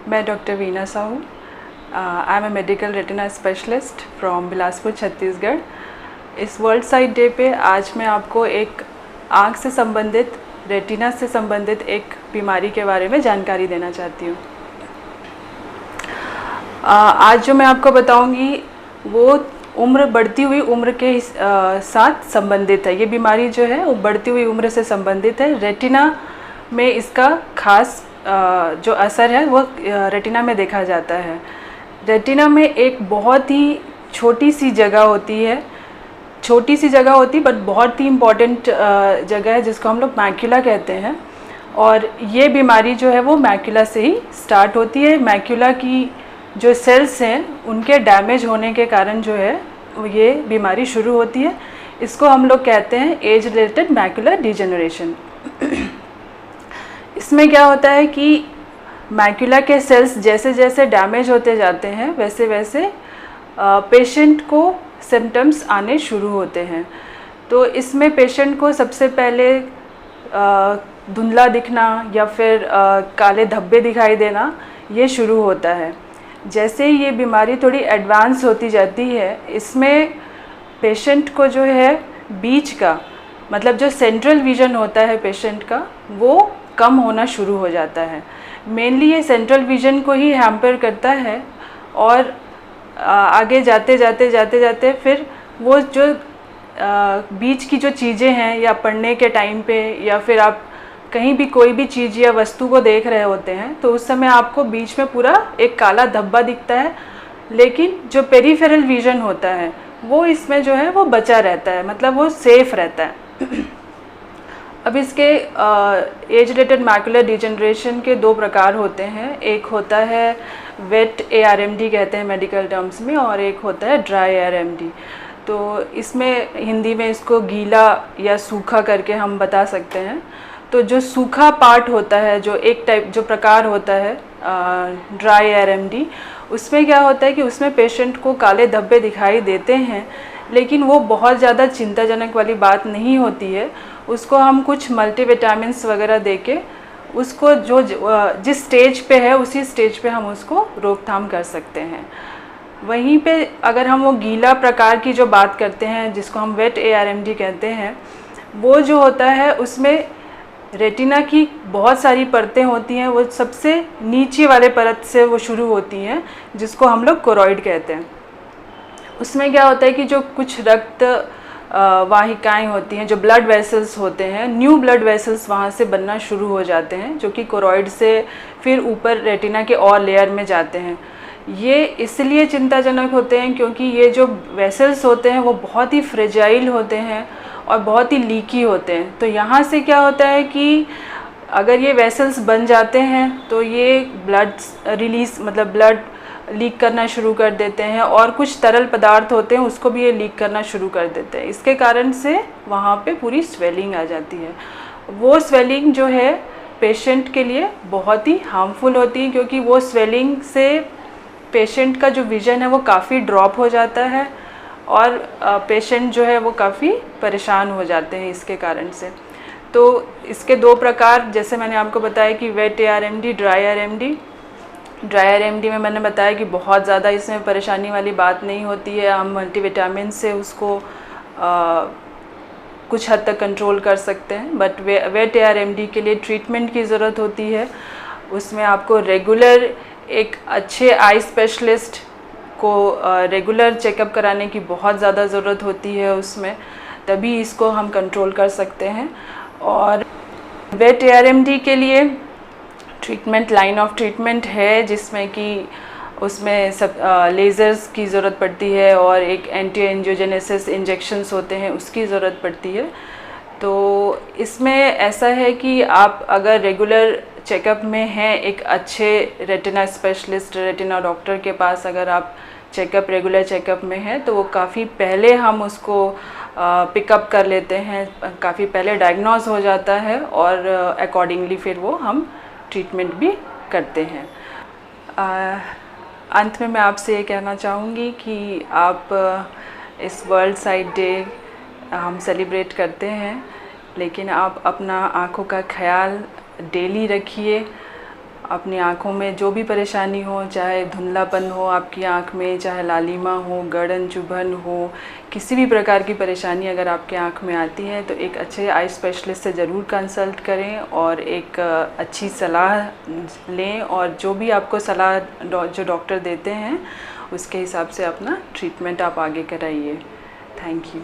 मैं doctor Veena Sahu. I am a medical retina specialist from Bilaspur, Chhattisgarh. इस world site day पे आज मैं आपको एक आँख से संबंधित, रेटिना से संबंधित एक बीमारी के बारे में जानकारी देना चाहती हूँ। आज जो मैं आपको बताऊँगी वो बढ़ती हुई उम्र के साथ संबंधित है। ये बीमारी जो है वो बढ़ती हुई उम्र से संबंधित है। रेटिना में इसका खास जो असर है वो रेटिना में देखा जाता है। रेटिना में एक बहुत ही छोटी सी जगह होती है, बट बहुत ही इम्पॉर्टेंट जगह है जिसको हम लोग मैक्यूला कहते हैं। और ये बीमारी जो है वो मैक्यूला से ही स्टार्ट होती है। मैक्यूला की जो सेल्स हैं उनके डैमेज होने के कारण जो है ये बीमारी शुरू होती है। इसको हम लोग कहते हैं एज रिलेटेड मैक्यूलर डिजेनरेशन। इसमें क्या होता है कि मैक्यूला के सेल्स जैसे जैसे डैमेज होते जाते हैं वैसे वैसे पेशेंट को सिम्टम्स आने शुरू होते हैं। तो इसमें पेशेंट को सबसे पहले धुंधला दिखना या फिर काले धब्बे दिखाई देना ये शुरू होता है। जैसे ही ये बीमारी थोड़ी एडवांस होती जाती है, इसमें पेशेंट को जो है बीच का मतलब जो सेंट्रल विज़न होता है पेशेंट का वो कम होना शुरू हो जाता है। मेनली ये सेंट्रल विज़न को ही हैम्पर करता है और आगे जाते जाते फिर वो जो बीच की जो चीज़ें हैं या पढ़ने के टाइम पे या फिर आप कहीं भी कोई भी चीज़ या वस्तु को देख रहे होते हैं तो उस समय आपको बीच में पूरा एक काला धब्बा दिखता है, लेकिन जो पेरिफेरल विज़न होता है वो इसमें जो है वो बचा रहता है, मतलब वो सेफ रहता है। अब इसके एज रिलेटेड मैक्यूलर डिजेनरेशन के दो प्रकार होते हैं। एक होता है वेट ARMD कहते हैं मेडिकल टर्म्स में, और एक होता है ड्राई ARMD। तो इसमें हिंदी में इसको गीला या सूखा करके हम बता सकते हैं। तो जो सूखा पार्ट होता है, जो प्रकार होता है ड्राई ARMD, उसमें क्या होता है कि उसमें पेशेंट को काले धब्बे दिखाई देते हैं, लेकिन वो बहुत ज़्यादा चिंताजनक वाली बात नहीं होती है। उसको हम कुछ मल्टीविटामिन्स वगैरह देके उसको जिस स्टेज पे है उसी स्टेज पे हम उसको रोकथाम कर सकते हैं। वहीं पे अगर हम वो गीला प्रकार की जो बात करते हैं जिसको हम वेट ARMD कहते हैं, वो जो होता है उसमें रेटिना की बहुत सारी परतें होती हैं। वो सबसे नीचे वाले परत से वो शुरू होती हैं जिसको हम लोग कोरॉइड कहते हैं। उसमें क्या होता है कि जो कुछ रक्त वाहिकाएं होती हैं, जो ब्लड वेसल्स होते हैं, न्यू ब्लड वेसल्स वहाँ से बनना शुरू हो जाते हैं, जो कि कोरॉइड से फिर ऊपर रेटिना के और लेयर में जाते हैं। ये इसलिए चिंताजनक होते हैं क्योंकि ये जो वेसल्स होते हैं वो बहुत ही फ्रेजाइल होते हैं और बहुत ही लीकी होते हैं। तो यहाँ से क्या होता है कि अगर ये वेसल्स बन जाते हैं तो ये ब्लड रिलीज़ मतलब ब्लड लीक करना शुरू कर देते हैं, और कुछ तरल पदार्थ होते हैं उसको भी ये लीक करना शुरू कर देते हैं। इसके कारण से वहाँ पे पूरी स्वेलिंग आ जाती है। वो स्वेलिंग जो है पेशेंट के लिए बहुत ही हार्मफुल होती है, क्योंकि वो स्वेलिंग से पेशेंट का जो विज़न है वो काफ़ी ड्रॉप हो जाता है और पेशेंट जो है वो काफ़ी परेशान हो जाते हैं इसके कारण से। तो इसके दो प्रकार, जैसे मैंने आपको बताया कि wet ARMD, dry ARMD। Dry ARMD में मैंने बताया कि बहुत ज़्यादा इसमें परेशानी वाली बात नहीं होती है। हम मल्टीविटामिन से उसको कुछ हद तक कंट्रोल कर सकते हैं। बट वेट ARMD के लिए ट्रीटमेंट की ज़रूरत होती है। उसमें आपको रेगुलर एक अच्छे आई स्पेशलिस्ट को रेगुलर चेकअप कराने की बहुत ज़्यादा ज़रूरत होती है उसमें, तभी इसको हम कंट्रोल कर सकते हैं। और वेट ARMD के लिए ट्रीटमेंट, लाइन ऑफ ट्रीटमेंट है जिसमें कि उसमें सब लेज़र्स की ज़रूरत पड़ती है और एक एंटी एंजियोजेनेसिस इंजेक्शंस होते हैं उसकी ज़रूरत पड़ती है। तो इसमें ऐसा है कि आप अगर रेगुलर चेकअप में हैं, एक अच्छे रेटिना स्पेशलिस्ट, रेटिना डॉक्टर के पास अगर आप रेगुलर चेकअप में हैं, तो वो काफ़ी पहले हम उसको पिकअप कर लेते हैं, काफ़ी पहले डायग्नोज हो जाता है और अकॉर्डिंगली फिर वो हम ट्रीटमेंट भी करते हैं। अंत में मैं आपसे ये कहना चाहूँगी कि आप इस वर्ल्ड साइट डे हम सेलिब्रेट करते हैं, लेकिन आप अपना आँखों का ख्याल डेली रखिए। अपनी आँखों में जो भी परेशानी हो, चाहे धुंधलापन हो आपकी आँख में, चाहे लालिमा हो, गड़न चुभन हो, किसी भी प्रकार की परेशानी अगर आपके आँख में आती है तो एक अच्छे आई स्पेशलिस्ट से ज़रूर कंसल्ट करें और एक अच्छी सलाह लें, और जो भी आपको सलाह जो डॉक्टर देते हैं उसके हिसाब से अपना ट्रीटमेंट आप आगे कराइए। Thank you.